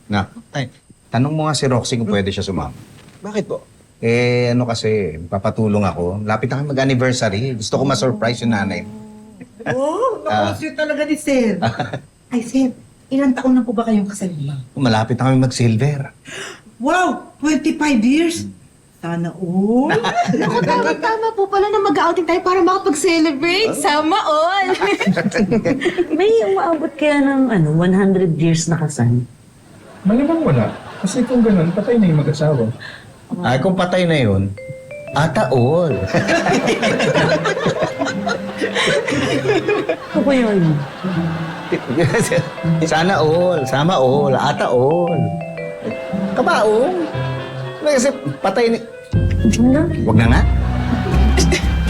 Na, tay, tanong mo nga si Roxy kung pwede siya sumama. Bakit po? Ano kasi, papatulong ako. Lapit na kami mag-anniversary. Gusto ko ma-surprise yung nanay. Oh, naku, talaga ni Sir. Ay, Sir, ilang taon na po ba kayong kasal mo? Malapit na kami mag-silver. Wow, 25 years? Sana all. Naku, tama po pala na mag-outing tayo para makapag-celebrate. Sama all! May umaabot kaya ng 100 years na kasal? Malamang wala. Kasi kung ganun, patay na yung mag-asawa. Ay, kung patay na yun, ata all. Ano po yun? Sana all, sama all, ata all. Kabaong. Kasi patay ni... Wag na nga.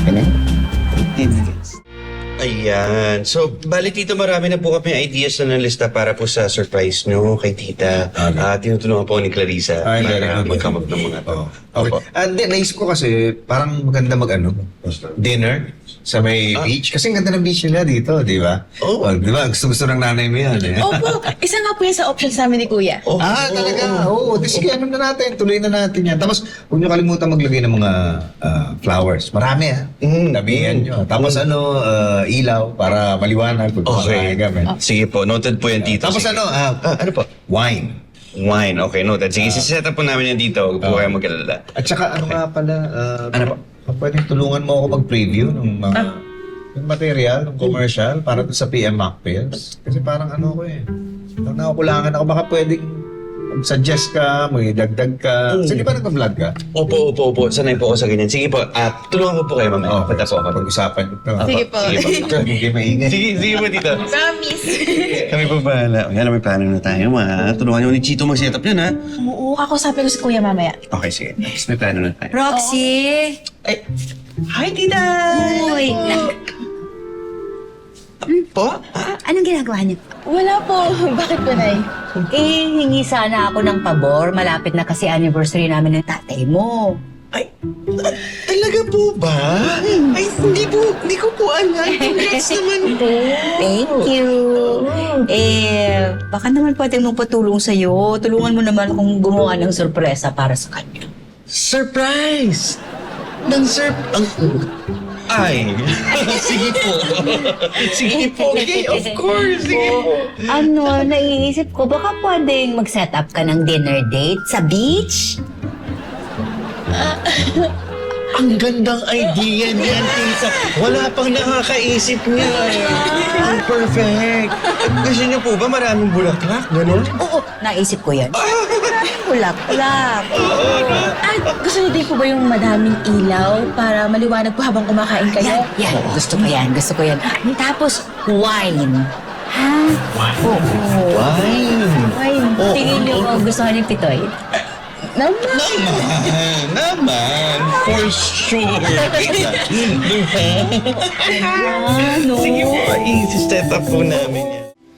Ganyan. Ayan. So, bali tito, marami na po kami ideas na nalista para po sa surprise nyo kay tita. Tinutulungan po ni Clarissa Ay, para very good. mag-come up ng mga to. Okay. Opo. Naisip ko kasi, parang maganda dinner sa may beach. Kasi ang ganda ng beach nila dito, di ba? Oo. Di ba? Gusto ng nanay mo yan eh. Opo, isa nga po yan sa options namin ni Kuya. Oh, Talaga? Oo. Di sige, ano na natin? Tuloy na natin yan. Tapos, huwag nyo kalimutan maglagay ng mga flowers. Marami Damihan nyo. Tapos ilaw para maliwanag. Okay. Kami. Sige po, noted po yan tito. Tapos Sige. ano po? Wine. Wine, okay, noted. Sige, siset up po namin yan dito. Huwag po kayo mag-alala. At saka ano nga pala, Ano po? pwedeng tulungan mo ako mag-preview ng mga yung material, ng commercial, para doon sa PM Macphails. Kasi parang ko parang nakukulangan ako. Baka pwedeng mag-suggest ka, may dagdag ka. Kasi di ba nag-vlog ka? Opo. Sanay po ako sa ganyan. Sige po, tulungan ko po kayo mamaya. Punta po ako. Pag-usapan ito. Sige po. Hindi maingay. Sige po, tito. Promise. Kami po bahala. Yan, may plano na tayo, ma. Tulungan niyo ni Chito mag-set up yan, ha? Oo, kakusapin ko si Kuya mamaya. Okay, sige. Next, may plano na tayo. Roxy! Ay, hi, tita! Uy! Po? Anong ginagawa niyo? Wala po. Bakit po, Nay? Hingi sana ako ng pabor. Malapit na kasi anniversary namin ng tatay mo. Ay, talaga po ba? Ay, hindi ko po alam. Congrats naman po. Thank you. Baka naman pwede mong patulong sa'yo. Tulungan mo naman akong gumawa ng sorpresa para sa kanya. Surprise! Ay, sige po. Sige po. Okay, of course. Sige po. Naiisip ko, baka pwedeng mag-set up ka ng dinner date sa beach? Ang gandang idea niyan, tita. Wala pang nakakaisip niya. Ang perfect. Gusto niyo po ba maraming bulaklak? Ganon? Oo, naisip ko yan. Ulak-ulak. Ay, gusto niyo din po ba yung madaming ilaw para maliwanag po habang kumakain kayo? Yan. Gusto ko yan. Tapos, wine. Ha? Oo. Wine. Tingin niyo kung gusto ni Pitoy? Naman. For sure. Sige po, i-set up po namin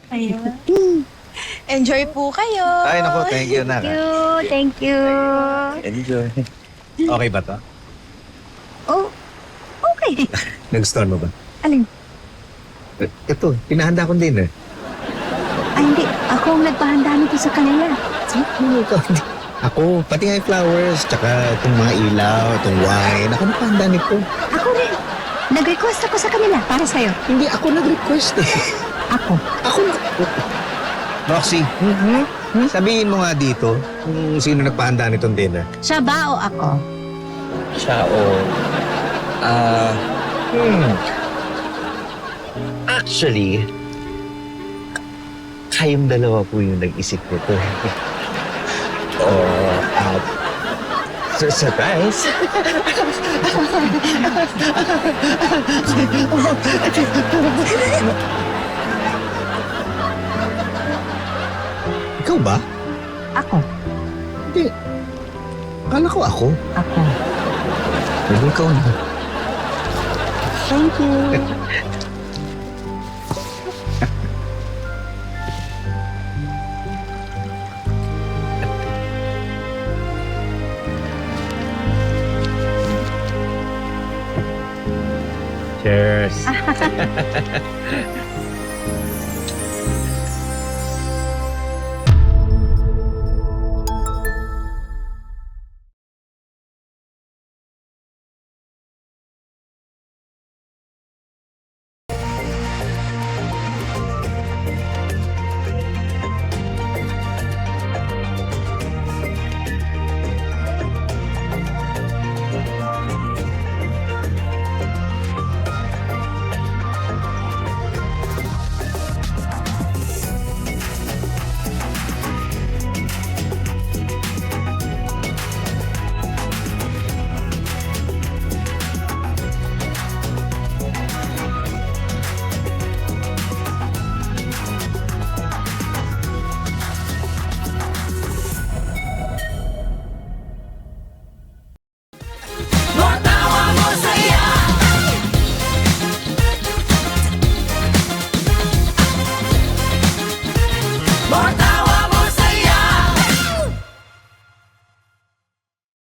yan. Enjoy po kayo. Ay, nako, thank you, Naka. Thank you. Enjoy. Okay ba to? Oh, okay. Nagustuhan mo ba? Alin? Ito, pinahanda kong dinner. Ay, hindi. Ako ang nagpahanda nito sa kanila. Ako, pati nga yung flowers, tsaka itong mga ilaw, itong wine. Ako nagpahanda nito. Ako rin. Nag-request ako sa kanila para sa'yo. Hindi ako nag-request eh. Ako. Roxy, sabihin mo nga dito kung sino nagpahanda nitong dinner. Siya ba o ako? Siya o... Actually, kayong dalawa po yung nag-isip nito. Surprise! Ikaw ba? Ako. Hindi. Akala ko ako. Ako. Hindi ikaw na. Thank you.